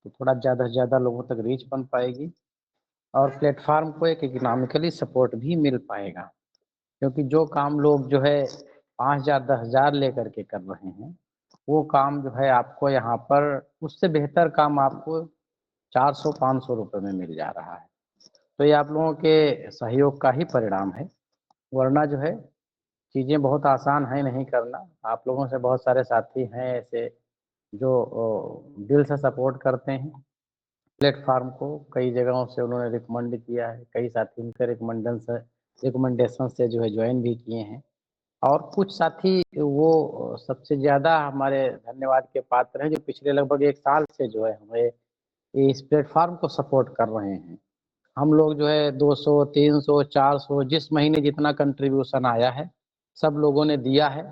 तो थोड़ा ज़्यादा से ज़्यादा लोगों तक रीच बन पाएगी और प्लेटफ़ॉर्म को एक इकोनॉमिकली सपोर्ट भी मिल पाएगा। क्योंकि जो काम लोग जो है 5,000 10,000 लेकर के कर रहे हैं, वो काम जो है आपको यहाँ पर उससे बेहतर काम आपको 400-500 रुपए में मिल जा रहा है। तो ये आप लोगों के सहयोग का ही परिणाम है, वरना जो है चीज़ें बहुत आसान है नहीं करना। आप लोगों से बहुत सारे साथी हैं ऐसे जो दिल से सपोर्ट करते हैं प्लेटफ़ॉर्म को, कई जगहों से उन्होंने रिकमेंड किया है, कई साथी उनके रिकमेंडेशन से जो है जॉइन भी किए हैं और कुछ साथी वो सबसे ज़्यादा हमारे धन्यवाद के पात्र हैं, जो पिछले लगभग 1 साल से जो है हमें इस प्लेटफ़ॉर्म को सपोर्ट कर रहे हैं। हम लोग जो है 200, 300, 400 जिस महीने जितना कंट्रीब्यूशन आया है, सब लोगों ने दिया है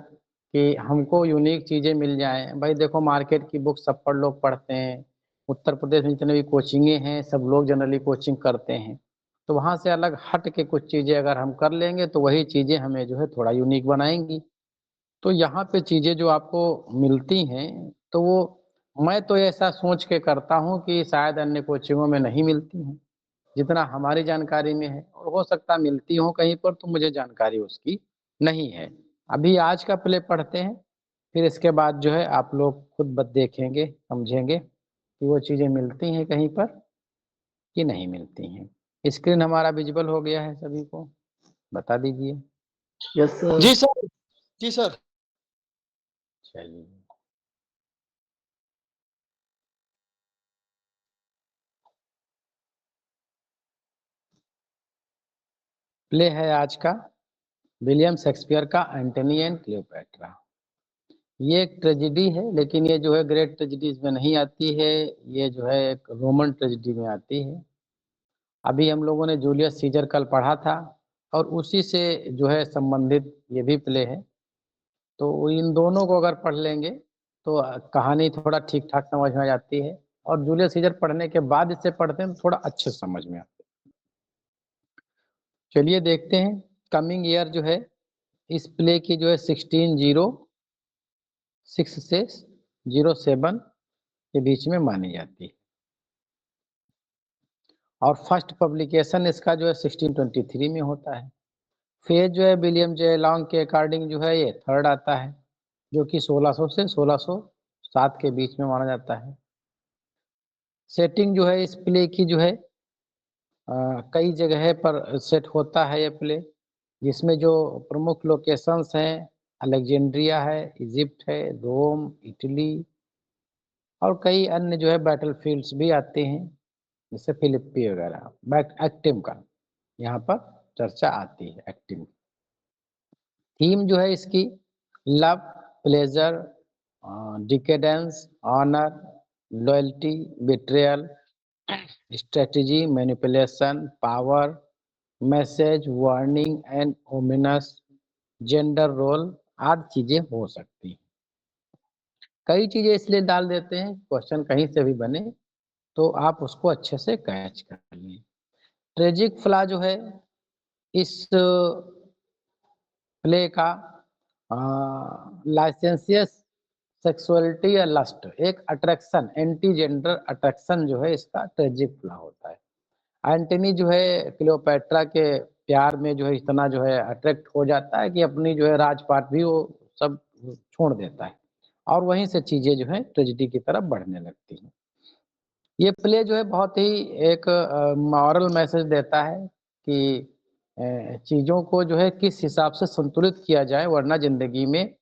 कि हमको यूनिक चीज़ें मिल जाएँ। भाई देखो मार्केट की बुक सब पर लोग पढ़ते हैं, उत्तर प्रदेश में जितने भी कोचिंगें हैं, सब लोग जनरली कोचिंग करते हैं। तो वहाँ से अलग हट के कुछ चीज़ें अगर हम कर लेंगे, तो वही चीज़ें हमें जो है थोड़ा यूनिक बनाएँगी। तो यहाँ पे चीज़ें जो आपको मिलती हैं, तो वो मैं तो ऐसा सोच के करता हूँ कि शायद अन्य कोचिंगों में नहीं मिलती हैं। जितना हमारी जानकारी में है और हो सकता है मिलती हो कहीं पर तो मुझे जानकारी उसकी नहीं है। अभी आज का प्ले पढ़ते हैं, फिर इसके बाद जो है आप लोग खुद ब देखेंगे, समझेंगे कि वो चीज़ें मिलती हैं कहीं पर कि नहीं मिलती हैं। स्क्रीन हमारा विज़िबल हो गया है सभी को? बता दीजिए। Yes sir. जी सर, जी सर। चलिए। प्ले है आज का विलियम शेक्सपियर का एंटोनी एंड क्लियोपैट्रा। ये एक ट्रेजेडी है, लेकिन ये जो है ग्रेट ट्रेजेडी इसमें नहीं आती है, ये जो है एक रोमन ट्रेजेडी में आती है। अभी हम लोगों ने जूलियस सीजर कल पढ़ा था और उसी से जो है संबंधित ये भी प्ले है। तो इन दोनों को अगर पढ़ लेंगे तो कहानी थोड़ा ठीक-ठाक समझ में आ जाती है और जूलियस सीजर पढ़ने के बाद इसे पढ़ते हैं तो थोड़ा अच्छे से समझ में आता है। चलिए देखते हैं, कमिंग ईयर जो है इस प्ले की जो है 1606 से 07 के बीच में मानी जाती है और फर्स्ट पब्लिकेशन इसका जो है 1623 में होता है। फेज जो है विलियम जे लॉन्ग के अकॉर्डिंग जो है ये थर्ड आता है, जो कि 1600 से 1607 के बीच में माना जाता है। सेटिंग जो है इस प्ले की जो है कई जगह पर सेट होता है ये प्ले, जिसमें जो प्रमुख लोकेशंस हैं अलेक्जेंड्रिया है, इजिप्ट है, रोम, इटली और कई अन्य जो है बैटलफील्ड्स भी आते हैं, जैसे फिलिप्पी वगैरह। बैक एक्टिव का यहाँ पर चर्चा आती है एक्टिव। थीम जो है इसकी love, pleasure, decadence, honour, loyalty, betrayal, strategy, manipulation, power, message, warning and ominous, gender role आदि चीजें हो सकती हैं। कई चीजें इसलिए डाल देते हैं क्वेश्चन कहीं से भी बने तो आप उसको अच्छे से कैच कर लें। ट्रेजिक फ्लॉ जो है इस प्ले का लाइसेंसियस सेक्सुअलिटी या लस्ट एक अट्रैक्शन एंटी जेंडर अट्रैक्शन जो है इसका ट्रेजिक फ्लॉ होता है। एंटनी जो है क्लियोपैट्रा के प्यार में जो है इतना जो है अट्रैक्ट हो जाता है कि अपनी जो है राजपाट भी वो सब छोड़ देता है और वहीं से चीजें जो है ट्रेजिडी की तरफ बढ़ने लगती हैं। ये प्ले जो है बहुत ही एक मॉरल मैसेज देता है कि चीज़ों को जो है किस हिसाब से संतुलित किया जाए, वरना ज़िंदगी में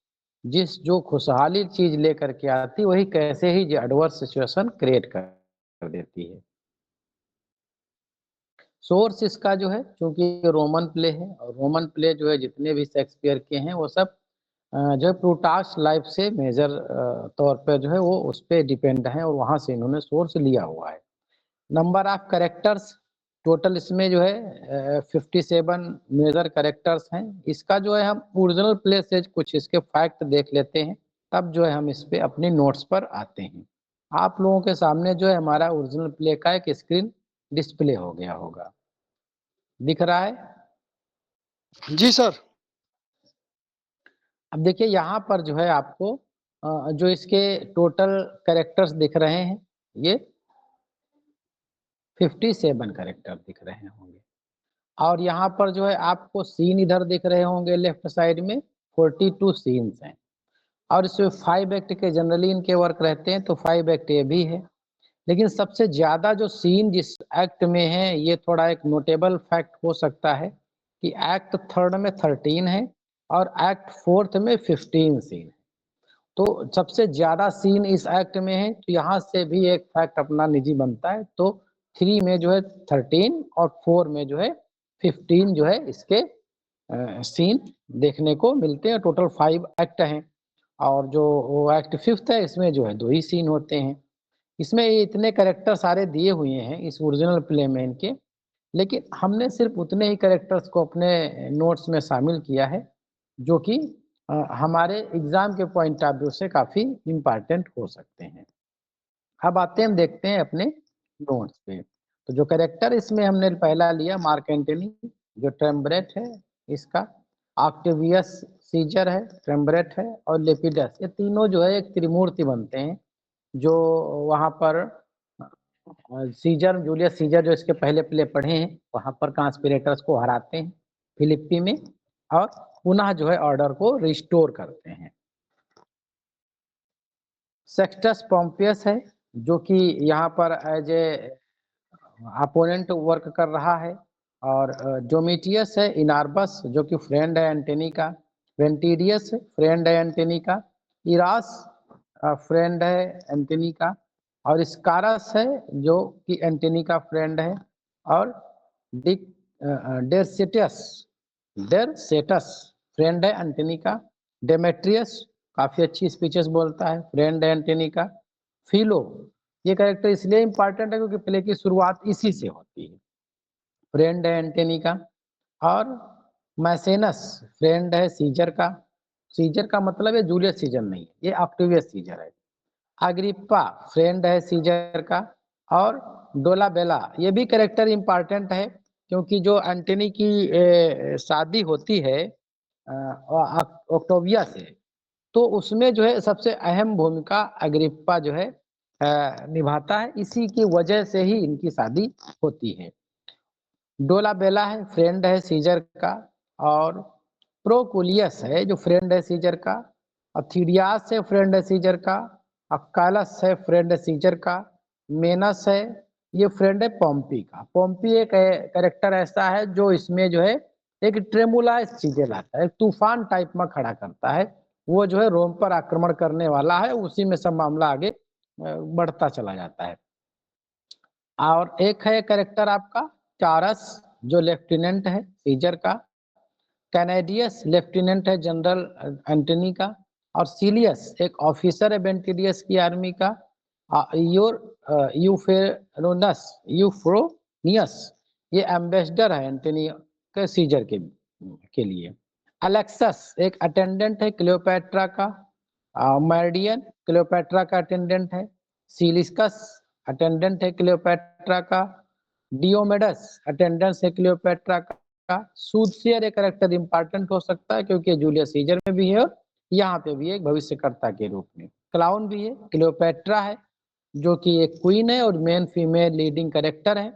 जो खुशहाली चीज़ लेकर के आती वही कैसे ही एडवर्स सिचुएशन क्रिएट कर देती है। सोर्स इसका जो है क्योंकि रोमन प्ले है और रोमन प्ले जो है जितने भी शेक्सपियर के हैं वो सब जो है प्लूटार्च लाइफ से मेजर तौर पे जो है वो उस पे डिपेंड है और वहाँ से इन्होंने सोर्स लिया हुआ है। नंबर ऑफ कैरेक्टर्स टोटल इसमें जो है 57 मेजर कैरेक्टर्स हैं। इसका जो है हम ओरिजिनल प्ले से कुछ इसके फैक्ट देख लेते हैं, तब जो है हम इस पे अपनी नोट्स पर आते हैं। आप लोगों के सामने जो है हमारा ओरिजिनल प्ले का एक स्क्रीन डिस्प्ले हो गया होगा, दिख रहा है? जी सर। अब देखिए यहाँ पर जो है आपको जो इसके टोटल कैरेक्टर्स दिख रहे हैं, ये 57 कैरेक्टर दिख रहे होंगे। और यहाँ पर जो है आपको सीन इधर दिख रहे होंगे लेफ्ट साइड में, 42 सीन्स हैं और इसमें 5 एक्ट के जनरली इनके वर्क रहते हैं, तो 5 एक्ट ये भी है। लेकिन सबसे ज़्यादा जो सीन जिस एक्ट में है, ये थोड़ा एक नोटेबल फैक्ट हो सकता है कि एक्ट 3rd में 13 है और एक्ट 4th में 15 सीन। तो सबसे ज़्यादा सीन इस एक्ट में है, तो यहाँ से भी एक फैक्ट अपना निजी बनता है। तो 3 में जो है 13 और 4 में जो है 15 जो है इसके सीन देखने को मिलते हैं। टोटल 5 एक्ट हैं और जो वो एक्ट 5th है इसमें जो है 2 ही सीन होते हैं। इसमें ये इतने कैरेक्टर सारे दिए हुए हैं इस ओरिजिनल प्ले में इनके, लेकिन हमने सिर्फ उतने ही कैरेक्टर्स को अपने नोट्स में शामिल किया है जो कि हमारे एग्जाम के पॉइंट ऑफ व्यू से काफ़ी इम्पोर्टेंट हो सकते हैं। अब आते हैं, हम देखते हैं अपने नोट्स पे। तो जो कैरेक्टर इसमें हमने पहला लिया मार्क एंटनी, जो ट्रेम्ब्रेट है इसका, ऑक्टेवियस सीजर है, ट्रेम्ब्रेट है और लेपिडस, ये तीनों जो है एक त्रिमूर्ति बनते हैं जो वहाँ पर सीजर, जूलियस सीजर जो इसके पहले प्ले पढ़े हैं, वहाँ पर कॉन्स्पिरेटर्स को हराते हैं फिलिप्पी में और पुनः जो है ऑर्डर को रिस्टोर करते हैं। सेक्स्टस पोम्पियस है जो कि यहाँ पर एज ए अपोनेंट वर्क कर रहा है, और डोमिटियस है इनार्बस जो कि फ्रेंड है एंटनी का, वेंटिडियस फ्रेंड है एंटनी का, इरास फ्रेंड है एंटनी का, और स्कारस है जो कि एंटनी का फ्रेंड है, और डेरसेटस डेरसेटस फ्रेंड है एंटनी का, डेमेट्रियस काफी अच्छी स्पीचेस बोलता है, फ्रेंड है एंटनी का, फिलो, ये कैरेक्टर इसलिए इंपॉर्टेंट है क्योंकि प्ले की शुरुआत इसी से होती है, फ्रेंड है एंटनी का, और मैसेनस फ्रेंड है सीजर का, सीजर का मतलब है जूलियस सीजर नहीं है, ये ऑक्टेवियस सीजर है, अग्रिप्पा फ्रेंड है सीजर का, और डोलाबेला ये भी कैरेक्टर इंपॉर्टेंट है क्योंकि जो एंटनी की शादी होती है ऑक्टोविया से, तो उसमें जो है सबसे अहम भूमिका अग्रिप्पा जो है निभाता है, इसी की वजह से ही इनकी शादी होती है। डोलाबेला है फ्रेंड है सीजर का, और प्रोकुलियस है जो फ्रेंड है सीजर का, अथीडियास है फ्रेंड है सीजर का, अक्कालस है फ्रेंड है सीजर का, मेनस है ये फ्रेंड है पोम्पी का। पोम्पी एक कैरेक्टर ऐसा है जो इसमें जो है एक ट्रेमुलाइज चीजें लाता है, एक तूफान टाइप में खड़ा करता है, वो जो है रोम पर आक्रमण करने वाला है, उसी में सब मामला आगे बढ़ता चला जाता है। और एक है कैरेक्टर आपका टारस जो लेफ्टिनेंट है सीजर का, कैनेडियस लेफ्टिनेंट है जनरल एंटनी का, और सीलियस एक ऑफिसर है बेंटिडियस की आर्मी का, यूफ्रोनियस ये एम्बेसडर है एंटनी के सीजर के लिए, अलेक्सस एक अटेंडेंट है क्लियोपैट्रा का, मैरिडियन क्लियोपैट्रा का अटेंडेंट है, सिलिस्कस अटेंडेंट है क्लियोपैट्रा का, डियोमेडस अटेंडेंस है क्लियोपैट्रा का, सूदसियर एक कैरेक्टर इंपॉर्टेंट हो सकता है क्योंकि जूलियस सीजर में भी है और यहाँ पे भी एक भविष्यकर्ता के रूप में, क्लाउन भी है, क्लियोपैट्रा है जो कि एक क्वीन है और मेन फीमेल लीडिंग कैरेक्टर है,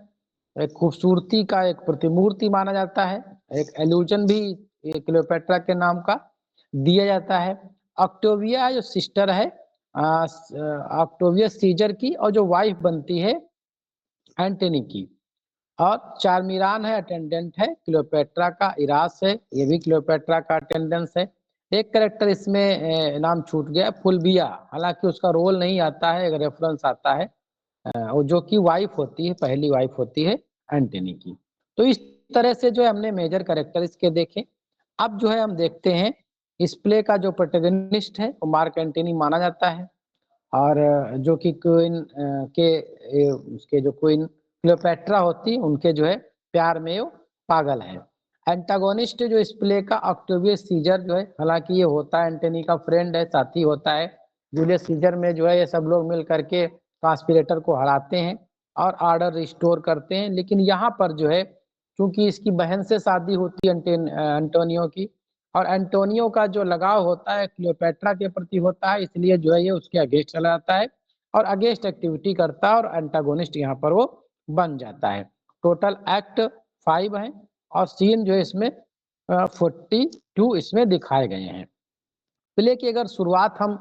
एक खूबसूरती का एक प्रतिमूर्ति माना जाता है, एक एल्यूजन भी क्लियोपैट्रा के नाम का दिया जाता है। ऑक्टोविया जो सिस्टर है ऑक्टोवियस सीजर की और जो वाइफ बनती है एंटनी की, और चारमिरान है अटेंडेंट है क्लियोपैट्रा का, इरास है ये भी क्लियोपैट्रा का अटेंडेंस है। एक कैरेक्टर इसमें नाम छूट गया, फुलबिया, हालांकि उसका रोल नहीं आता है, एक रेफरेंस आता है, और जो कि वाइफ होती है, पहली वाइफ होती है एंटनी की। तो इस तरह से जो है हमने मेजर कैरेक्टर इसके देखे। अब जो है हम देखते हैं इस प्ले का जो प्रोटैगनिस्ट है वो मार्क एंटनी माना जाता है, और जो कि क्वीन उसके जो क्वीन क्लियोपैट्रा होती उनके जो है प्यार में वो पागल है। एंटागोनिस्ट जो इस प्ले का ऑक्टेवियस सीजर जो है, हालांकि ये होता है एंटनी का फ्रेंड है, साथी होता है, जूलियस सीजर में जो है ये सब लोग मिल करके कॉन्स्पिरेटर को हराते हैं और ऑर्डर रिस्टोर करते हैं। लेकिन यहाँ पर जो है क्योंकि इसकी बहन से शादी होती है एंटोनियो की, और एंटोनियो का जो लगाव होता है क्लियोपैट्रा के प्रति होता है, इसलिए जो है ये उसके अगेंस्ट चला जाता है और अगेंस्ट एक्टिविटी करता है, और एंटागोनिस्ट यहाँ पर वो बन जाता है। टोटल एक्ट 5 है और सीन जो है इसमें 42 इसमें दिखाए गए हैं। प्ले की अगर शुरुआत हम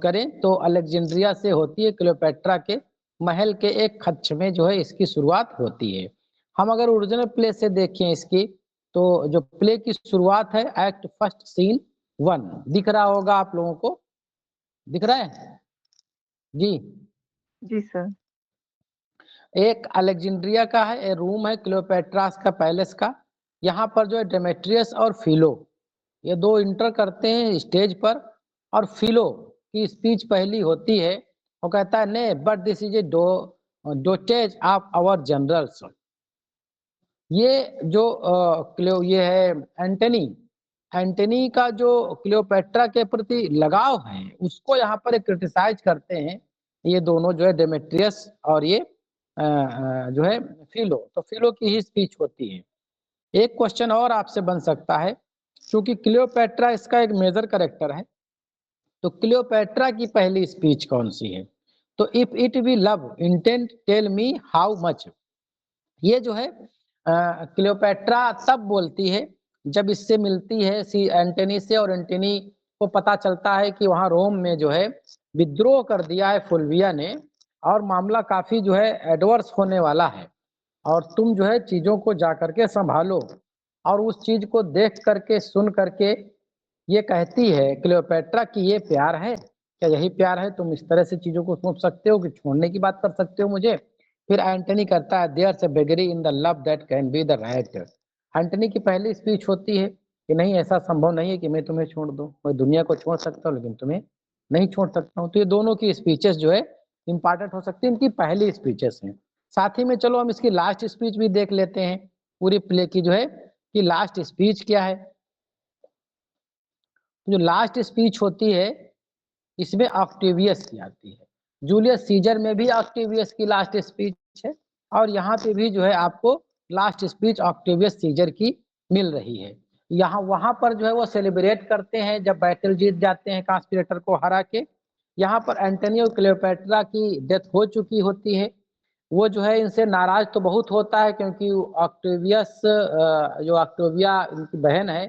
करें तो अलेक्जेंड्रिया से होती है। क्लियोपेट्रा के महल के एक कक्ष में जो है इसकी शुरुआत होती है। हम अगर ओरिजिनल प्ले से देखें इसकी, तो जो प्ले की शुरुआत है एक्ट फर्स्ट सीन 1 दिख रहा होगा आप लोगों को, दिख रहा है जी। जी सर। एक अलेक्जेंड्रिया का है, एक रूम है क्लियोपेट्रास का पैलेस का। यहाँ पर जो है डेमेट्रियस और फिलो ये दो इंटर करते हैं स्टेज पर, और फिलो की स्पीच पहली होती है। वो कहता है ने but this is a dotage of our generals. ये जो ये है एंटनी, एंटनी का जो क्लियोपेट्रा के प्रति लगाव है उसको यहाँ पर क्रिटिसाइज करते हैं ये दोनों जो है डेमेट्रियस और ये जो है फिलो। तो फिलो की ही स्पीच होती है। एक क्वेश्चन और आपसे बन सकता है, क्योंकि क्लियोपेट्रा इसका एक मेजर कैरेक्टर है, तो क्लियोपेट्रा की पहली स्पीच कौन सी है? तो if it we love intent tell me how much. ये जो है क्लियोपेट्रा तब बोलती है जब इससे मिलती है सी एंटनी से, और एंटनी को पता चलता है कि वहां रोम में जो है विद्रोह कर दिया है फुलविया ने, और मामला काफी जो है एडवर्स होने वाला है, और तुम जो है चीजों को जा करके संभालो। और उस चीज को देख करके सुन करके ये कहती है क्लियोपेट्रा कि ये प्यार है क्या? यही प्यार है? तुम इस तरह से चीजों को सोच सकते हो कि छोड़ने की बात कर सकते हो मुझे? फिर एंटनी करता है देयर से beggary in the love that can be the right. Antony की पहली स्पीच होती है कि नहीं, ऐसा संभव नहीं है कि मैं तुम्हें छोड़ दूं। मैं दुनिया को छोड़ सकता हूँ लेकिन तुम्हें नहीं छोड़ सकता हूँ। तो ये दोनों की स्पीचेस जो है इंपॉर्टेंट हो सकती है, इनकी पहली स्पीचेस हैं। साथ ही में चलो हम इसकी लास्ट स्पीच भी देख लेते हैं, पूरी प्ले की जो है कि लास्ट स्पीच क्या है। जो लास्ट स्पीच होती है इसमें ऑक्टेवियस की आती है। जूलियस सीजर में भी ऑक्टेवियस की लास्ट स्पीच है, और यहाँ पे भी जो है आपको लास्ट स्पीच ऑक्टेवियस सीजर की मिल रही है। यहाँ वहां पर जो है वो सेलिब्रेट करते हैं जब बैटल जीत जाते हैं कॉन्स्पिरेटर को हरा के। यहाँ पर एंटनी और क्लियोपेट्रा की डेथ हो चुकी होती है। वो जो है इनसे नाराज तो बहुत होता है, क्योंकि ऑक्टेवियस जो ऑक्टेविया इनकी बहन है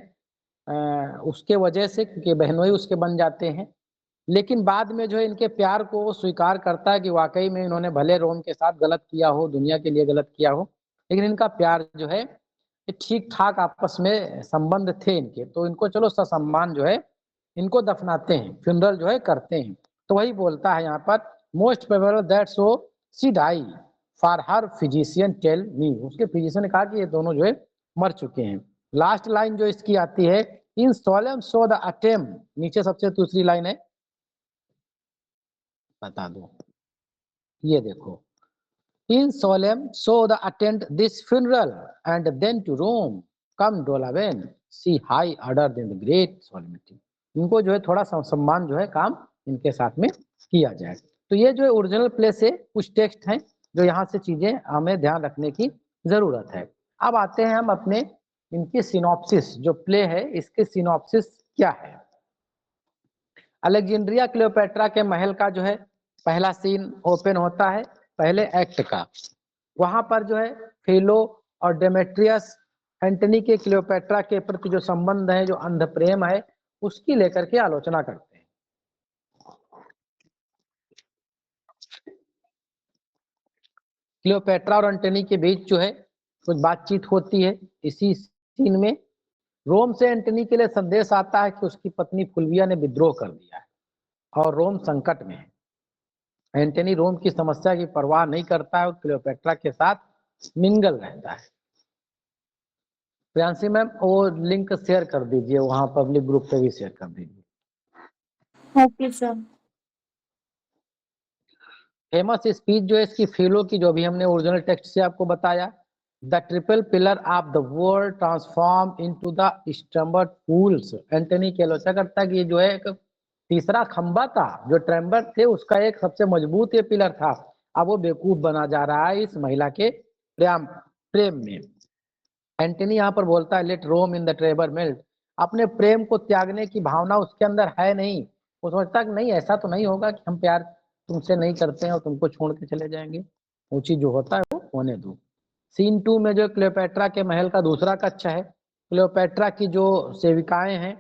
उसके वजह से, क्योंकि बहनोई उसके बन जाते हैं। लेकिन बाद में जो है इनके प्यार को वो स्वीकार करता है कि वाकई में इन्होंने भले रोम के साथ गलत किया हो, दुनिया के लिए गलत किया हो, लेकिन इनका प्यार जो है ठीक ठाक आपस में संबंध थे इनके, तो इनको चलो ससम्मान जो है इनको दफनाते हैं, फ्यूनरल जो है करते हैं। तो वही बोलता है यहाँ पर most probable that so she die for her physician tell me. उसके फिजिशियन ने कहा कि ये दोनों जो है मर चुके हैं। लास्ट लाइन जो इसकी आती है इन सोलम सो द अटेम्प्ट, नीचे सबसे दूसरी लाइन है, बता दो, ये देखो, in solemn show the attend this funeral and then to Rome come Dolabella see high order in the great solemnity. इनको जो है थोड़ा सम्मान जो है काम इनके साथ में किया जाए। तो ये जो है ओरिजिनल प्ले से कुछ टेक्स्ट हैं जो यहाँ से चीजें हमें ध्यान रखने की जरूरत है। अब आते हैं हम अपने इनकी सिनॉप्सिस, जो प्ले है इसके सिनॉप्सिस क्या है। अलेक्जेंड्रिया क्लियोपेट्रा के महल का जो है पहला सीन ओपन होता है पहले एक्ट का। वहां पर जो है फिलो और डेमेट्रियस एंटनी के क्लियोपेट्रा के प्रति जो संबंध है, जो अंध प्रेम है, उसकी लेकर के आलोचना करते हैं। क्लियोपेट्रा और एंटनी के बीच जो है कुछ बातचीत होती है। इसी सीन में रोम से एंटनी के लिए संदेश आता है कि उसकी पत्नी फुलविया ने विद्रोह कर दिया है और रोम संकट में है। एंटनी रोम की समस्या की परवाह नहीं करता है और क्लियोपेट्रा के साथ मिंगल रहता है। प्रियांशी मैम वो लिंक शेयर कर दीजिए, वहां पब्लिक ग्रुप पे भी शेयर कर दीजिए। Okay sir. फेमस स्पीच जो है इसकी फिलो की, जो भी हमने ओरिजिनल टेक्स्ट से आपको बताया, the triple pillar of the world transform into the strumpet's fools. Antony की आलोचना करता है कि ये जो है एक तीसरा खंबा था, जो ट्रैम्बर थे उसका एक सबसे मजबूत ये पिलर था, अब वो बेवकूफ बना जा रहा है इस महिला के प्रेम में। एंटनी यहाँ पर बोलता है let Rome in the Tiber melt. अपने प्रेम को त्यागने की भावना उसके अंदर है नहीं। वो सोचता कि नहीं, ऐसा तो नहीं होगा कि हम प्यार तुमसे नहीं करते हैं और तुमको छोड़ के चले जाएंगे। ऊंची जो होता है वो होने दो। सीन 2 में जो क्लियोपेट्रा के महल का दूसरा कक्ष है, क्लियोपेट्रा की जो सेविकाएं हैं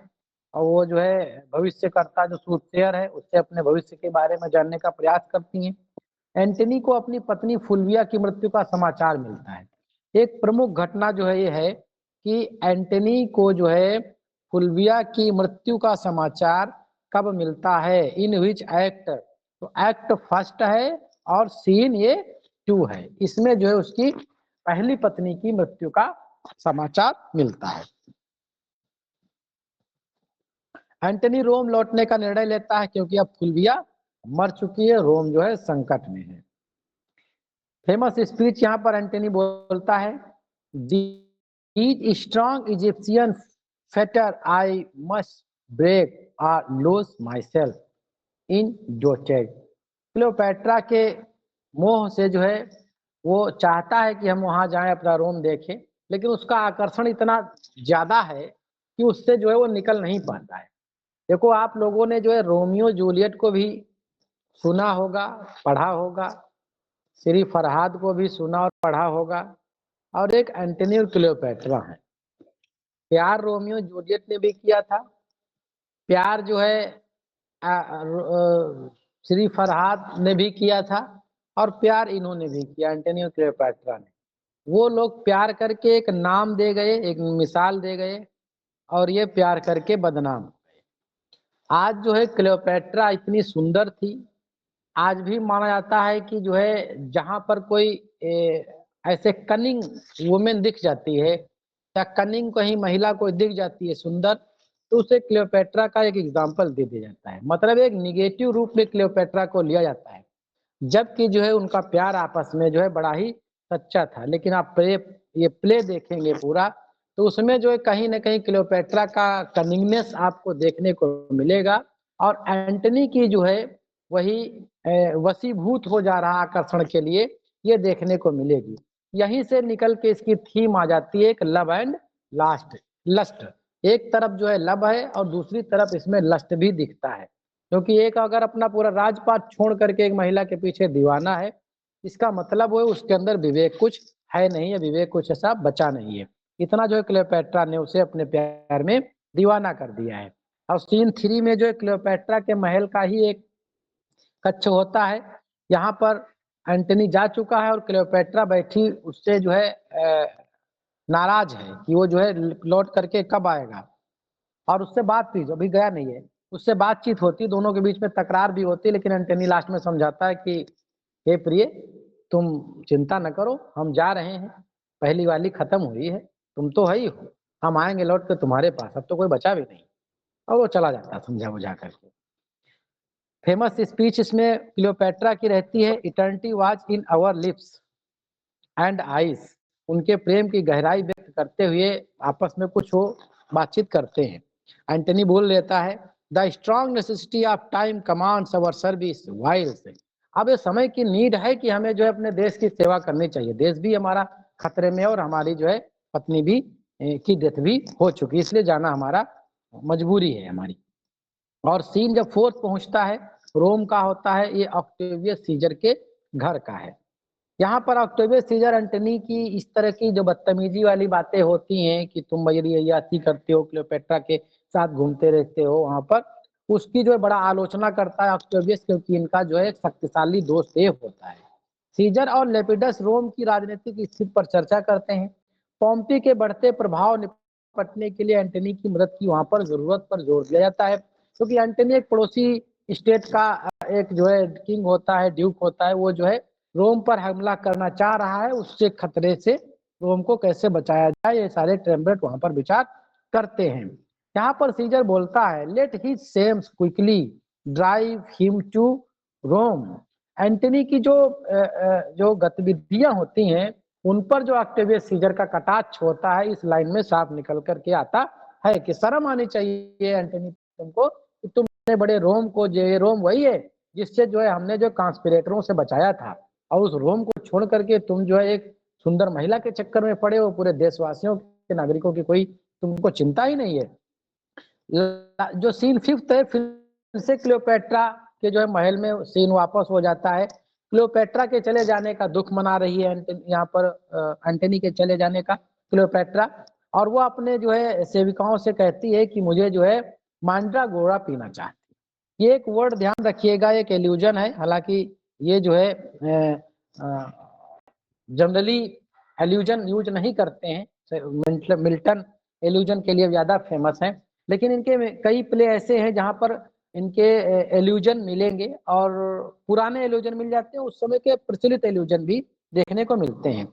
और वो जो है भविष्यकर्ता जो सूटसेयर है उससे अपने भविष्य के बारे में जानने का प्रयास करती हैं। एंटनी को अपनी पत्नी फुल्विया की मृत्यु का समाचार मिलता है। एक प्रमुख घटना जो है ये है कि एंटनी को जो है फुल्विया की मृत्यु का समाचार कब मिलता है, इन विच एक्ट। तो एक्ट फर्स्ट है और सीन ये 2 है। इसमें जो है उसकी पहली पत्नी की मृत्यु का समाचार मिलता है। एंटनी रोम लौटने का निर्णय लेता है क्योंकि अब फुल्विया मर चुकी है, रोम जो है संकट में है। फेमस स्पीच यहाँ पर एंटनी बोलता है, these strong Egyptian fetters I must break or lose myself in dotage. Cleopatra के मोह से जो है वो चाहता है कि हम वहां जाएं, अपना रोम देखें, लेकिन उसका आकर्षण इतना ज्यादा है कि उससे जो है वो निकल नहीं पाता है। देखो आप लोगों ने जो है रोमियो जूलियट को भी सुना होगा, पढ़ा होगा, श्री फरहाद को भी सुना और पढ़ा होगा, और एक एंटनी और क्लियोपेट्रा है। प्यार रोमियो जूलियट ने भी किया था, प्यार जो है श्री फरहाद ने भी किया था, और प्यार इन्होंने भी किया, एंटनी और क्लियोपेट्रा ने। वो लोग प्यार करके एक नाम दे गए, एक मिसाल दे गए, और ये प्यार करके बदनाम हो गए। आज जो है क्लियोपेट्रा इतनी सुंदर थी, आज भी माना जाता है कि जो है जहां पर कोई ऐसे कनिंग वुमेन दिख जाती है या कनिंग कहीं महिला कोई दिख जाती है सुंदर, तो उसे क्लियोपेट्रा का एक एग्जाम्पल दे दिया जाता है। मतलब एक निगेटिव रूप में क्लियोपेट्रा को लिया जाता है, जबकि जो है उनका प्यार आपस में जो है बड़ा ही सच्चा था। लेकिन आप ये प्ले देखेंगे पूरा, तो उसमें जो है कहीं ना कहीं क्लियोपेट्रा का कनिंगनेस आपको देखने को मिलेगा, और एंटनी की जो है वही वशीभूत हो जा रहा आकर्षण के लिए ये देखने को मिलेगी। यहीं से निकल के इसकी थीम आ जाती है एक लव एंड लस्ट। एक तरफ जो है लव है और दूसरी तरफ इसमें लस्ट भी दिखता है, क्योंकि एक अगर अपना पूरा राजपाट छोड़ करके एक महिला के पीछे दीवाना है, इसका मतलब वो उसके अंदर विवेक कुछ है नहीं है, विवेक कुछ ऐसा बचा नहीं है। इतना जो है क्लियोपेट्रा ने उसे अपने प्यार में दीवाना कर दिया है। और सीन 3 में जो है क्लियोपेट्रा के महल का ही एक कक्ष होता है। यहाँ पर एंटनी जा चुका है और क्लियोपेट्रा बैठी उससे जो है नाराज है कि वो जो है लौट करके कब आएगा, और उससे बातचीत, अभी गया नहीं है, उससे बातचीत होती, दोनों के बीच में तकरार भी होती, लेकिन एंटनी लास्ट में समझाता है कि हे प्रिय, तुम चिंता न करो, हम जा रहे हैं, पहली वाली खत्म हुई है, तुम तो है ही हो, हम आएंगे लौट के तुम्हारे पास, अब तो कोई बचा भी नहीं। और वो चला जाता समझा बुझा करके। फेमस स्पीच इसमें क्लियोपेट्रा की रहती है, eternity was in our lips and eyes. उनके प्रेम की गहराई व्यक्त करते हुए आपस में कुछ वो बातचीत करते हैं। एंटनी बोल लेता है, the strong necessity of time commands our service whiles. अब ये समय की नीड है कि हमें जो है अपने देश की सेवा करनी चाहिए, देश भी हमारा खतरे में और हमारी जो है पत्नी भी की डेथ भी हो चुकी, इसलिए जाना हमारा मजबूरी है हमारी। और सीन जब 4 पहुंचता है, रोम का होता है, ये ऑक्टेवियस सीजर के घर का है। यहाँ पर ऑक्टेवियस सीजर एंटनी की इस तरह की जो बदतमीजी वाली बातें होती हैं कि तुम अय्याशी करते हो, क्लियोपेट्रा के साथ घूमते रहते हो वहां पर, उसकी जो है बड़ा आलोचना करता है ऑक्टेवियस, क्योंकि इनका जो है एक शक्तिशाली दोस्त ये होता है। सीजर और लेपिडस रोम की राजनीतिक स्थिति पर चर्चा करते हैं। पोम्पी के बढ़ते प्रभाव निपटने के लिए एंटनी की मदद की वहां पर जरूरत पर जोर दिया जाता है, क्योंकि एंटनी एक पड़ोसी स्टेट का एक जो है किंग होता है, ड्यूक होता है, वो जो है रोम पर हमला करना चाह रहा है, उससे खतरे से रोम को कैसे बचाया जाए, ये सारे ट्रेम्बरेट वहां पर विचार करते हैं। यहाँ पर सीजर बोलता है, let his shames quickly drive him to Rome. Antony की जो गतिविधियां होती हैं उन पर जो ऑक्टेवियस सीजर का कटाक्ष होता है, इस लाइन में साफ निकल करके आता है कि शर्म आनी चाहिए एंटनी तुमको, कि तुमने बड़े रोम को, ये रोम वही है जिससे जो है हमने जो कॉन्स्पिरेटरों से बचाया था, और उस रोम को छोड़ करके तुम जो है एक सुंदर महिला के चक्कर में पड़े हो, पूरे देशवासियों के नागरिकों की कोई तुमको चिंता ही नहीं है। जो सीन 5 है, फिर से क्लियोपेट्रा के जो है महल में सीन वापस हो जाता है। क्लियोपेट्रा के चले जाने का दुख मना रही है यहाँ पर एंटनी के चले जाने का क्लियोपेट्रा, और वो अपने जो है सेविकाओं से कहती है कि मुझे जो है मांड्रागोरा पीना चाहती। ये एक वर्ड ध्यान रखिएगा, एक एल्यूजन है, हालांकि ये जो है जनरली एल्यूजन यूज नहीं करते हैं, मिल्टन एल्यूजन के लिए ज्यादा फेमस है, लेकिन इनके कई प्ले ऐसे हैं जहां पर इनके एल्यूजन मिलेंगे और पुराने एल्यूजन मिल जाते हैं, उस समय के प्रचलित एल्यूजन भी देखने को मिलते हैं।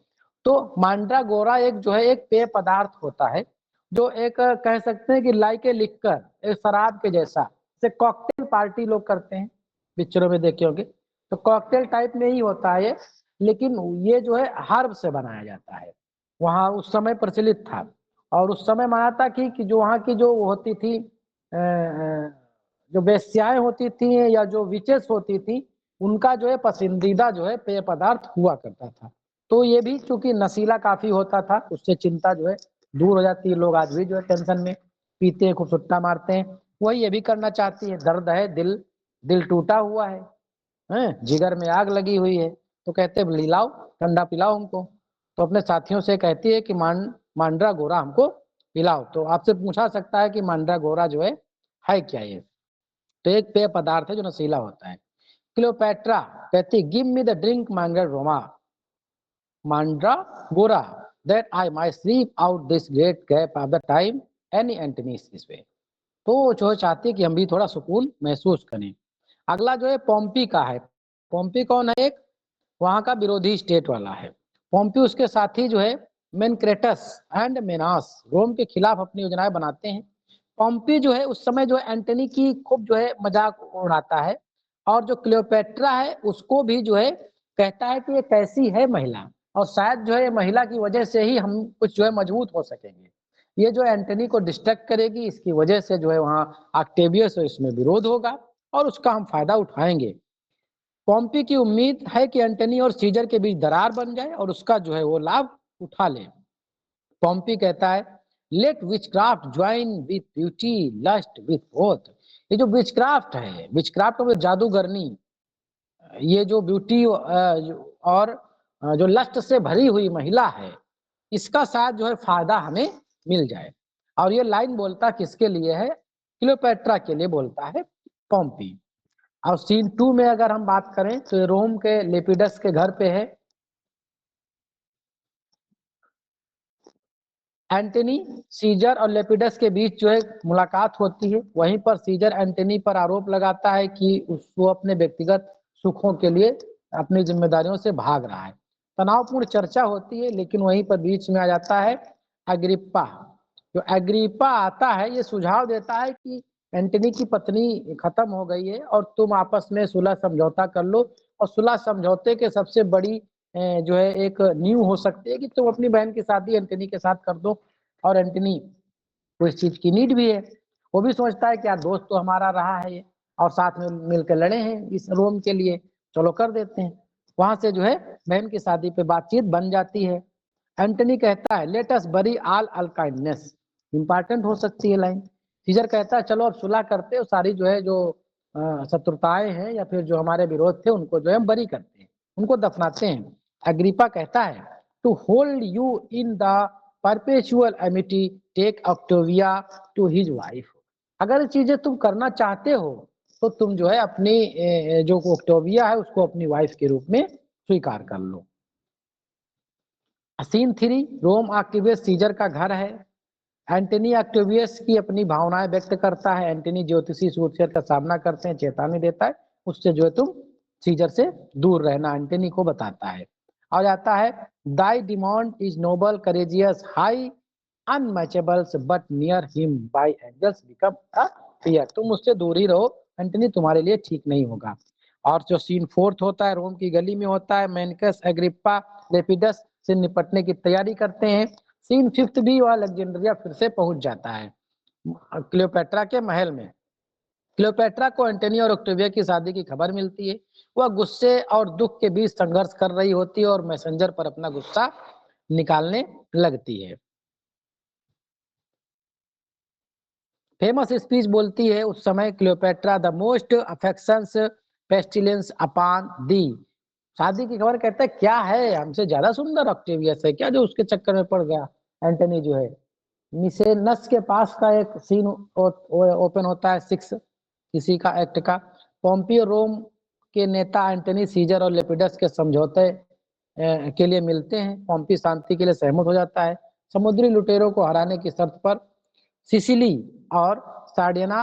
तो मांड्रागोरा एक जो है एक पेय पदार्थ होता है, जो एक कह सकते हैं कि लाइक ए लिक्कर, एक शराब के जैसा, से कॉकटेल पार्टी लोग करते हैं, पिक्चरों में देखे होंगे, तो कॉकटेल टाइप में ही होता है ये, लेकिन ये जो है हर्ब से बनाया जाता है, वहाँ उस समय प्रचलित था। और उस समय माना था कि जो वहाँ की जो होती थी जो वेश्याएं होती थी या जो विचेस होती थी, उनका जो है पसंदीदा जो है पेय पदार्थ हुआ करता था। तो ये भी चूंकि नशीला काफी होता था, उससे चिंता जो है दूर हो जाती है, लोग आज भी जो है टेंशन में पीते हैं, खूब सुट्टा मारते हैं, वही ये भी करना चाहती है। दर्द है, दिल टूटा हुआ है, जिगर में आग लगी हुई है, तो कहते हैं लिलाओ, ठंडा पिलाओ हमको। तो अपने साथियों से कहती है कि मांड्रागोरा हमको पिलाओ। तो आपसे पूछा सकता है कि मांड्रागोरा जो है क्या ये? तो एक पेय पदार्थ है जो नशीला होता है। क्लियोपेट्रा कहती give me the drink mandragora that I might sleep out this great gap of the time any Antony is this way। तो जो चाहती है कि हम भी थोड़ा सुकून महसूस करें। अगला जो है पोम्पी का है। पोम्पी कौन है? एक वहां का विरोधी स्टेट वाला है। पोम्पी उसके साथी जो है मेनक्रेटस एंड मेनास रोम के खिलाफ अपनी योजनाएं बनाते हैं। पोम्पी जो है उस समय जो है एंटनी की खूब जो है मजाक उड़ाता है, और जो क्लियोपेट्रा है उसको भी जो है कहता है कि ये कैसी है महिला, और शायद जो है महिला की वजह से ही हम कुछ जो है मजबूत हो सकेंगे। ये जो एंटनी को डिस्ट्रैक्ट करेगी, इसकी वजह से जो है वहाँ ऑक्टेवियस इसमें विरोध होगा और उसका हम फायदा उठाएंगे। पोम्पी की उम्मीद है कि एंटनी और सीजर के बीच दरार बन जाए और उसका जो है वो लाभ उठा ले। पोम्पी कहता है let witchcraft join with beauty lust with both. ये जो विचक्राफ्ट है, विचक्राफ्ट मतलब जादूगरनी, ये जो ब्यूटी और जो लस्ट से भरी हुई महिला है, इसका साथ जो है फायदा हमें मिल जाए। और ये लाइन बोलता किसके लिए है? क्लियोपेट्रा के लिए बोलता है पोम्पी। और सीन 2 में अगर हम बात करें तो रोम के लेपिडस के घर पे है। एंटनी, सीजर और लेपिडस के बीच जो है मुलाकात होती है। वहीं पर सीजर एंटनी पर आरोप लगाता है कि वो अपने व्यक्तिगत सुखों के लिए अपनी जिम्मेदारियों से भाग रहा है। तनावपूर्ण चर्चा होती है, लेकिन वहीं पर बीच में आ जाता है अग्रिप्पा। जो अग्रिप्पा आता है, ये सुझाव देता है कि एंटनी की पत्नी खत्म हो गई है और तुम आपस में सुलह समझौता कर लो, और सुलह समझौते के सबसे बड़ी जो है एक न्यू हो सकती है कि तुम अपनी बहन की शादी एंटनी के साथ कर दो। और एंटनी को इस चीज की नीड भी है, वो भी सोचता है कि यार दोस्त तो हमारा रहा है ये, और साथ में मिलकर लड़े हैं इस रोम के लिए, चलो कर देते हैं। वहां से जो है बहन की शादी पे बातचीत बन जाती है। एंटनी कहता है लेट अस बरी ऑल अनकाइंडनेस। इंपॉर्टेंट हो सकती है लाइन। सीजर कहता है चलो अब सुलह करते हो, सारी जो है जो शत्रुताएं हैं या फिर जो हमारे विरोध थे उनको जो है हम बरी करते हैं, उनको दफनाते हैं। अग्रिपा कहता है to hold you in the perpetual amity take Octavia to his wife. अगर ये चीजें तुम करना चाहते हो तो तुम जो है अपनी जो ऑक्टेविया है उसको अपनी वाइफ के रूप में स्वीकार कर लो। सीन 3 रोम ऑक्टेवियस सीजर का घर है। एंटनी ऑक्टेवियस की अपनी भावनाएं व्यक्त करता है। एंटनी ज्योतिषी सूरसेर का सामना करते हैं, चेतावनी देता है उससे जो है तुम सीजर से दूर रहना, एंटनी को बताता है। आ जाता है thy demand is noble courageous high unmatchables but near him by angels become a fear. तुम उससे दूर ही रहो, एंटनी तुम्हारे लिए ठीक नहीं होगा। और जो सीन 4 होता है रोम की गली में होता है। मेनकस एग्रिप्पा लेपिडस से निपटने की तैयारी करते हैं। सीन 5 भी वह अलेक्जेंड्रिया फिर से पहुंच जाता है क्लियोपेट्रा के महल में। क्लियोपेट्रा को एंटनी और ऑक्टेविया की शादी की खबर मिलती है। वह गुस्से और दुख के बीच संघर्ष कर रही होती है और मैसेंजर पर अपना गुस्सा निकालने लगती है। फेमस स्पीच बोलती है उस समय Cleopatra the most affections pestilence upon the शादी की खबर, कहता है क्या है, हमसे ज्यादा सुंदर ऑक्टेवियस है क्या जो उसके चक्कर में पड़ गया। एंटनी जो है, मिसेनस के पास का एक सीन ओपन होता है 6 इसी का एक्ट का। पोम्पियो रोम के नेता एंटनी सीजर और लेपिडस के समझौते के लिए मिलते हैं। पोम्पी शांति के लिए सहमत हो जाता है, समुद्री लुटेरों को हराने की शर्त पर। सिसिली और सार्डिना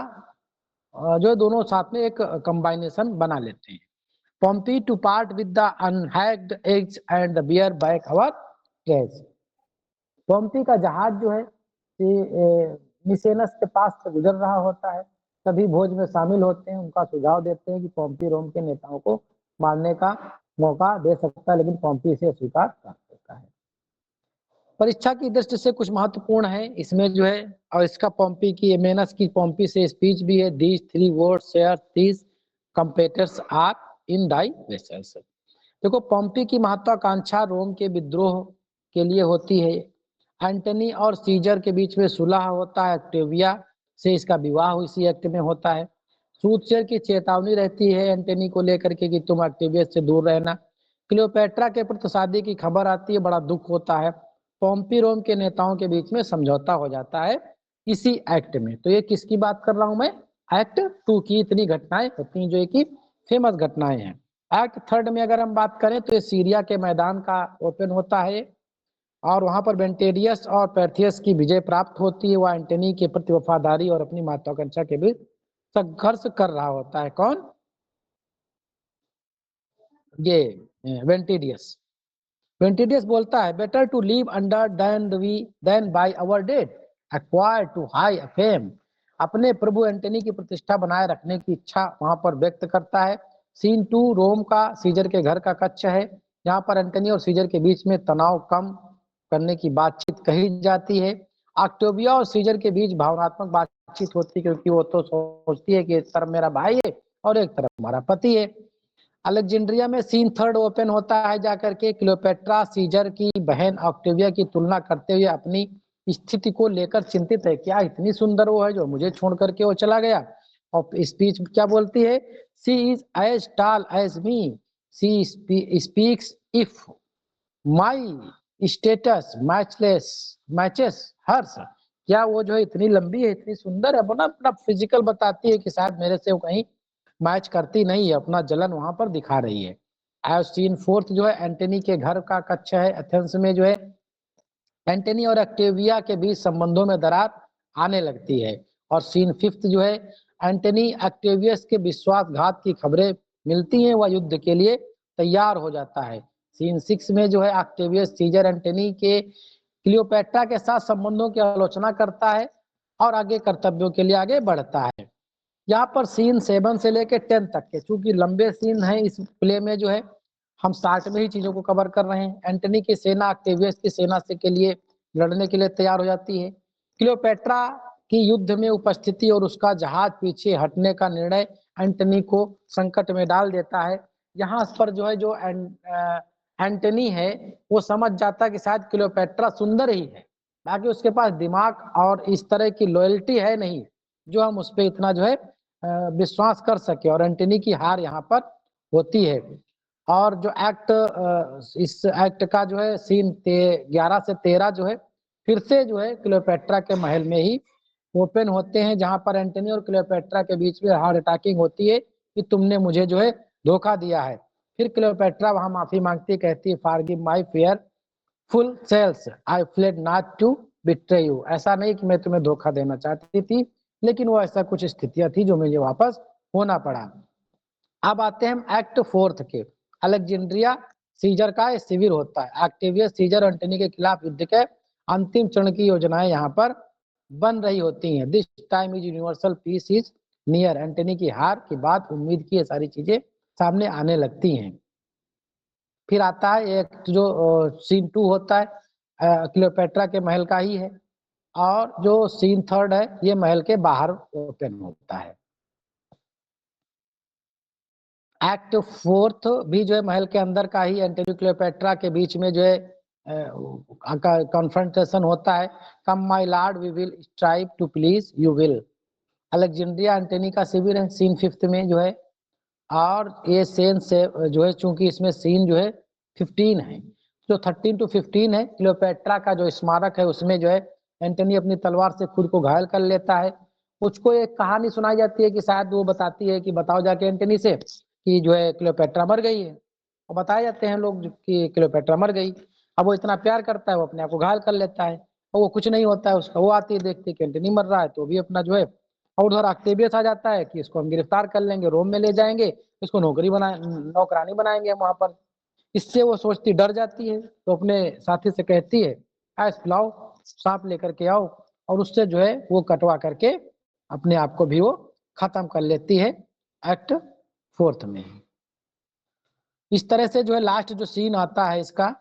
जो दोनों साथ में एक कंबाइनेशन बना लेते हैं। Pompey to part with the unhacked edges and the bear back our trace. Pompey का जहाज जो है मिसेनस के पास से गुजर रहा होता है, सभी भोज में शामिल होते हैं। उनका सुझाव देते हैं कि पोम्पी रोम के नेताओं को मारने का मौका दे सकता है, लेकिन पोम्पी इसे स्वीकार कर देता है। परीक्षा की दृष्टि से कुछ महत्वपूर्ण है इसमें जो है, और इसका पोम्पी की मेनस की पोम्पी से स्पीच भी है। These 3 words share these competitors are in thy vessels. देखो, पोम्पी की महत्वाकांक्षा रोम के विद्रोह के लिए होती है। एंटनी और सीजर के बीच में सुलह होता है, ऑक्टेविया से इसका विवाह इसी एक्ट में होता है। सूतशेर की चेतावनी रहती है एंटनी को लेकर के कि तुम ऑक्टेवियस से दूर रहना। क्लियोपेट्रा के प्रति शादी की खबर आती है, बड़ा दुख होता है। पोम्पी रोम के नेताओं के बीच में समझौता हो जाता है इसी एक्ट में। तो ये किसकी बात कर रहा हूं मैं, एक्ट 2 की। इतनी घटनाएं होती हैं जो कि फेमस घटनाएं हैं। एक्ट 3 में अगर हम बात करें तो ये सीरिया के मैदान का ओपन होता है, और वहां पर बेंटेरियस और पैर्थियस की विजय प्राप्त होती है। वह एंटनी के प्रति वफादारी और अपनी महत्वाकांक्षा के बीच संघर्ष कर रहा होता है। कौन, ये वेंटिडियस। वेंटिडियस बोलता है, better to leave undone than by our deed acquire too high fame. अपने प्रभु एंटनी की प्रतिष्ठा बनाए रखने की इच्छा वहां पर व्यक्त करता है। सीन 2 रोम का सीजर के घर का कक्ष है, जहां पर एंटनी और सीजर के बीच में तनाव कम करने की बातचीत कही जाती है। ऑक्टेविया और सीजर के बीच भावनात्मक बातचीत होती है, क्योंकि वो तो सोचती है कि एक तरफ मेरा भाई है और एक तरफ हमारा पति है। अलेक्जेंड्रिया में सीन 3 ओपन होता है जाकर के। क्लियोपेट्रा सीजर की बहन ऑक्टेविया की तुलना करते हुए अपनी स्थिति को लेकर चिंतित है। क्या इतनी सुंदर वो है जो मुझे छोड़ करके वो चला गया। और स्पीच क्या बोलती है, she is as tall as me, she speaks if my status matches hers. क्या वो जो है इतनी लंबी है, इतनी सुंदर है, अपना अपना फिजिकल बताती है कि शायद मेरे से वो कहीं मैच करती नहीं है, अपना जलन वहां पर दिखा रही है। एज सीन 4 जो है एंटनी के घर का कक्ष है एथेंस में, जो है एंटनी और ऑक्टेविया के बीच संबंधों में दरार आने लगती है। और सीन 5 जो है एंटनी ऑक्टेवियस के विश्वासघात की खबरें मिलती हैं, वह युद्ध के लिए तैयार हो जाता है। सीन 6 में जो है ऑक्टेवियस सीजर एंटनी के क्लियोपेट्रा के साथ संबंधों की आलोचना करता है और आगे कर्तव्यों के लिए आगे बढ़ता है। यहाँ पर सीन 7 से लेकर 10 तक के, चूंकि लंबे सीन है इस प्ले में, जो है हम स्टार्ट में ही चीजों को कवर कर रहे हैं। एंटनी की सेना ऑक्टेवियस की सेना से के लिए लड़ने के लिए तैयार हो जाती है। क्लियोपेट्रा की युद्ध में उपस्थिति और उसका जहाज पीछे हटने का निर्णय एंटनी को संकट में डाल देता है। यहाँ पर जो है जो एंटनी है वो समझ जाता है कि शायद क्लियोपेट्रा सुंदर ही है, बाकी उसके पास दिमाग और इस तरह की लॉयल्टी है नहीं जो हम उस पर इतना जो है विश्वास कर सके। और एंटनी की हार यहाँ पर होती है। और जो एक्ट इस एक्ट का जो है सीन 11 से 13 जो है फिर से जो है क्लियोपेट्रा के महल में ही ओपन होते हैं, जहां पर एंटनी और क्लियोपेट्रा के बीच में हार्ड अटैकिंग होती है कि तुमने मुझे जो है धोखा दिया है। फिर क्लियोपेट्रा वहां माफी मांगती है, कहती है forgive my fearful sails, I fled not to betray you. ऐसा नहीं कि मैं तुम्हें धोखा देना चाहती थी, लेकिन वो ऐसा कुछ स्थितियां थी जो मुझे वापस होना पड़ा। अब आते हैं हम एक्ट 4 के। अलेक्जेंड्रिया सीजर का शिविर होता है। ऑक्टेवियस सीजर एंटनी के खिलाफ युद्ध के अंतिम चरण की योजनाएं यहाँ पर बन रही होती हैं। This time is universal peace is near. Antony की हार के बाद उम्मीद की ये सारी चीजें सामने आने लगती हैं। फिर आता है एक जो सीन 2 होता है, क्लियोपेट्रा के महल का ही है। और जो सीन 3 है ये महल के बाहर ओपन होता है। एक्ट 4 भी जो है महल के अंदर का ही, एंटनी क्लियोपेट्रा के बीच में जो है कॉन्फ्रंटेशन होता है। Come my lord we will strive to please you will. Alexandria Antony का शिविर है सीन 5 में जो है। और ये सेन से जो है चूंकि इसमें सीन जो है 15 है, जो 13 to 15 है, क्लियोपेट्रा का जो स्मारक है उसमें जो है एंटनी अपनी तलवार से खुद को घायल कर लेता है। उसको एक कहानी सुनाई जाती है कि शायद वो बताती है कि बताओ जाके एंटनी से कि जो है क्लियोपेट्रा मर गई है, और बताए जाते हैं लोग कि क्लियोपेट्रा मर गई। अब वो इतना प्यार करता है वो अपने आप को घायल कर लेता है, और वो कुछ नहीं होता है उसका। वो आती है देखती है कि एंटनी मर रहा है तो भी अपना जो है, और उधर ऑक्टेवियस आ जाता है कि इसको हम गिरफ्तार कर लेंगे, रोम में ले जाएंगे, इसको नौकरानी बनाएंगे वहां पर। इससे वो सोचती, डर जाती है, तो अपने साथी से कहती है ऐस लाओ सांप लेकर के आओ, और उससे जो है वो कटवा करके अपने आप को भी वो खत्म कर लेती है एक्ट 4 में। इस तरह से जो है लास्ट जो सीन आता है इसका,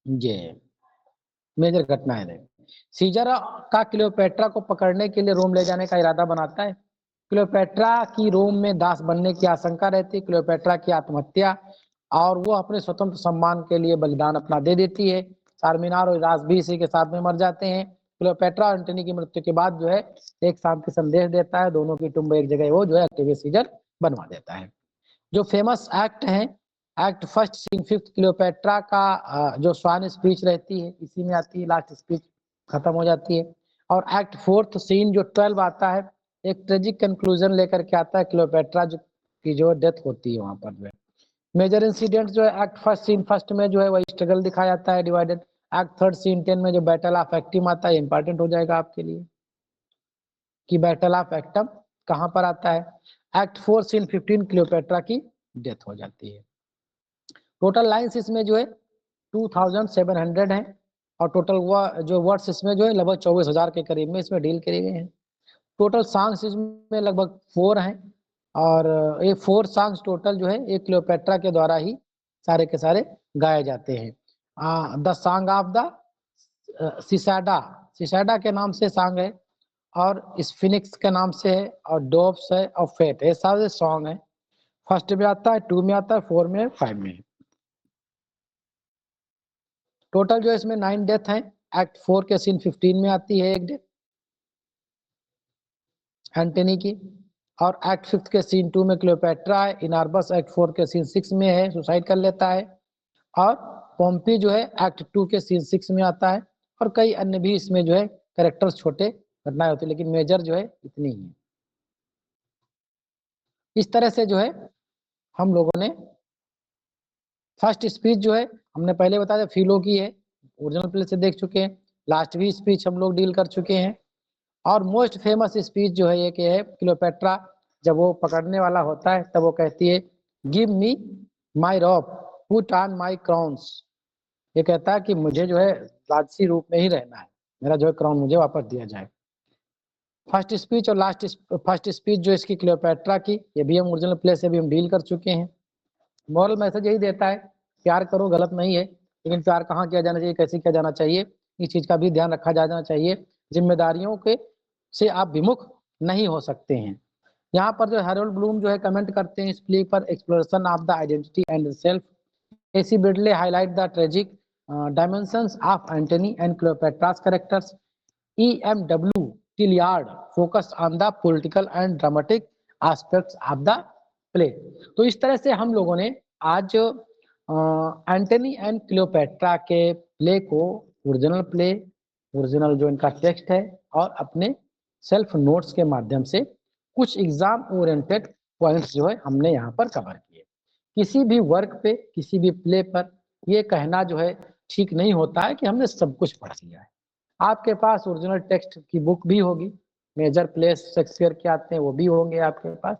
ये मेजर घटनाएं है। सीजर का क्लियोपेट्रा को पकड़ने के लिए रोम ले जाने का इरादा बनाता है। क्लियोपेट्रा की रोम में दास बनने की आशंका रहती है। क्लियोपेट्रा की आत्महत्या, और वो अपने स्वतंत्र सम्मान के लिए बलिदान अपना दे देती है। चारमीनार और राज भी इसी के साथ में मर जाते हैं। क्लियोपेट्रा एंटनी की मृत्यु के बाद जो है एक शांति संदेश देता है, दोनों की टुम्ब एक जगह वो जो है ऑक्टेवियस सीजर बनवा देता है। जो फेमस एक्ट है, act first scene fifth, Cleopatra का जो स्वान स्पीच रहती है इसी में आती है, लास्ट स्पीच खत्म हो जाती है। और एक्ट फोर्थ सीन जो 12 आता है, एक ट्रेजिक कंक्लूजन लेकर के आता है। क्लियोपेट्रा की जो डेथ होती है वहां पर जो है। मेजर इंसिडेंट जो है एक्ट फर्स्ट सीन फर्स्ट में जो है वही स्ट्रगल दिखाया जाता है, डिवाइडेड। एक्ट थर्ड सीन 10 में जो बैटल ऑफ एक्टिम आता है, इंपॉर्टेंट हो जाएगा आपके लिए कि बैटल ऑफ एक्टिम कहां पर आता है। एक्ट 4 सीन 15 क्लियोपेट्रा की डेथ हो जाती है। टोटल लाइन्स इसमें जो है 2700 है, और टोटल जो वर्ड्स इसमें जो है लगभग 24,000 के करीब में इसमें डील करे गए हैं। टोटल सॉन्ग्स इसमें लगभग 4 हैं, और ये 4 सॉन्ग्स टोटल जो है एक क्लियोपेट्रा के द्वारा ही सारे के सारे गाए जाते हैं। द सॉन्ग ऑफ द सिसाडा, सिसाडा के नाम से सॉन्ग है, और स्फिनिक्स के नाम से है, और डोप्स है, और फेट, ये सारे सॉन्ग है। फर्स्ट में आता है, 2 में आता है, 4 में, 5 में। टोटल जो इसमें 9 डेथ है। एक्ट 4 के सीन 15 में आती है एक डेथ एंटनी की, और एक्ट 5 के सीन 2 में क्लियोपेट्रा है। इनार्बस एक्ट 4 के सीन 6 में है, सुसाइड कर लेता है। और पोम्पी जो है एक्ट 2 के सीन 6 में आता है, और कई अन्य भी इसमें जो है कैरेक्टर्स छोटे घटनाएं होती है, लेकिन मेजर जो है इतनी ही है। इस तरह से जो है हम लोगों ने फर्स्ट स्पीच जो है हमने पहले बताया फिलो की है, ओरिजिनल प्ले से देख चुके हैं। लास्ट भी स्पीच हम लोग डील कर चुके हैं। और मोस्ट फेमस स्पीच जो है ये कि है क्लियोपेट्रा जब वो पकड़ने वाला होता है तब वो कहती है give me my robe, put on my crowns. ये कहता है कि मुझे जो है राजसी रूप में ही रहना है, मेरा जो है क्राउन मुझे वापस दिया जाए। फर्स्ट स्पीच और लास्ट फर्स्ट स्पीच जो इसकी क्लियोपेट्रा की, ये भी हम ओरिजिनल प्ले से भी हम डील कर चुके हैं। मॉरल मैसेज यही देता है, प्यार करो गलत नहीं है, लेकिन प्यार कहाँ किया जाना चाहिए, कैसे किया जाना चाहिए, इस चीज का भी ध्यान रखा जाना चाहिए। जिम्मेदारियों के से आप विमुख नहीं हो सकते हैं। यहाँ पर जो हैरोल्ड ब्लूम जो है कमेंट करते हैं इस प्ले पर, exploration of the identity and self. A C Bradley highlight the tragic dimensions of Antony and Cleopatra's characters. E.M.W. Tilliard focused on the political and dramatic aspects of the play. तो इस तरह से हम लोगों ने आज एंटनी एंड क्लियोपेट्रा के play को ओरिजिनल प्ले, ओरिजिनल जो इनका टेक्स्ट है, और अपने सेल्फ नोट्स के माध्यम से कुछ एग्जाम ओरिएंटेड पॉइंट्स जो है हमने यहाँ पर कवर किए। किसी भी वर्क पे, किसी भी प्ले पर ये कहना जो है ठीक नहीं होता है कि हमने सब कुछ पढ़ लिया है। आपके पास ओरिजिनल टेक्स्ट की बुक भी होगी, मेजर प्लेस शेक्सपियर के आते हैं वो भी होंगे आपके पास,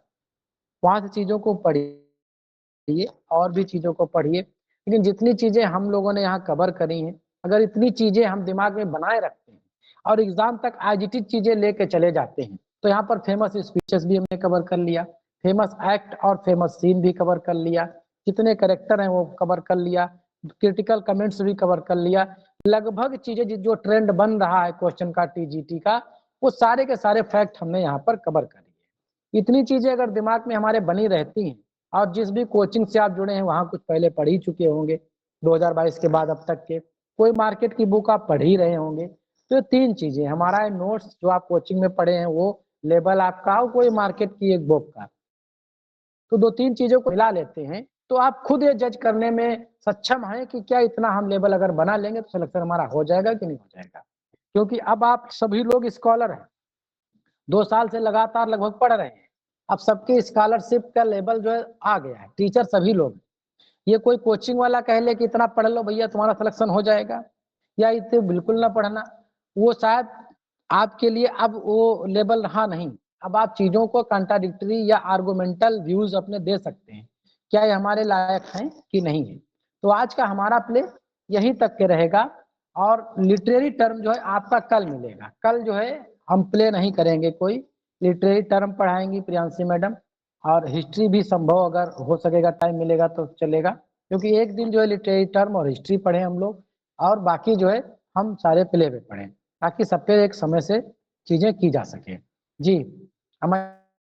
वहां से चीजों को पढ़िए और भी चीजों को पढ़िए। लेकिन जितनी चीजें हम लोगों ने यहाँ कवर करी हैं, अगर इतनी चीजें हम दिमाग में बनाए रखते हैं और एग्जाम तक एजिटेड चीजें लेके चले जाते हैं, तो यहाँ पर फेमस स्पीचेस भी हमने कवर कर लिया, फेमस एक्ट और फेमस सीन भी कवर कर लिया, कितने कैरेक्टर हैं वो कवर कर लिया, क्रिटिकल कमेंट्स भी कवर कर लिया। लगभग चीजें जो ट्रेंड बन रहा है क्वेश्चन का, टीजीटी का, वो सारे के सारे फैक्ट हमने यहाँ पर कवर कर लिए। इतनी चीजें अगर दिमाग में हमारे बनी रहती हैं, और जिस भी कोचिंग से आप जुड़े हैं वहां कुछ पहले पढ़ ही चुके होंगे, 2022 के बाद अब तक के कोई मार्केट की बुक आप पढ़ ही रहे होंगे, तो 3 चीजें, हमारा नोट्स जो आप कोचिंग में पढ़े हैं वो, लेवल आपका और कोई मार्केट की एक बुक का, तो 2-3 चीजों को मिला लेते हैं तो आप खुद ये जज करने में सक्षम हैं कि क्या इतना हम लेवल अगर बना लेंगे तो सिलेक्शन हमारा हो जाएगा कि नहीं हो जाएगा। क्योंकि अब आप सभी लोग स्कॉलर हैं, 2 साल से लगातार लगभग पढ़ रहे हैं, अब सबके स्कॉलरशिप का लेवल जो है आ गया है, टीचर सभी लोग। ये कोई कोचिंग वाला कह ले कि इतना पढ़ लो भैया तुम्हारा सिलेक्शन हो जाएगा, या इतने बिल्कुल ना पढ़ना, वो शायद आपके लिए अब वो लेवल रहा नहीं। अब आप चीजों को कंट्राडिक्टरी या आर्गुमेंटल व्यूज अपने दे सकते हैं, क्या ये हमारे लायक हैं कि नहीं है। तो आज का हमारा प्ले यहीं तक के रहेगा, और लिटरेरी टर्म जो है आपका कल मिलेगा। कल जो है हम प्ले नहीं करेंगे, कोई लिटरेरी टर्म पढ़ाएंगी प्रियांशी मैडम, और हिस्ट्री भी संभव अगर हो सकेगा, टाइम मिलेगा तो चलेगा, क्योंकि एक दिन जो है लिटरेरी टर्म और हिस्ट्री पढ़े हम लोग, और बाकी जो है हम सारे प्ले पे पढ़ें, ताकि सब पे एक समय से चीजें की जा सके। जी, हमारे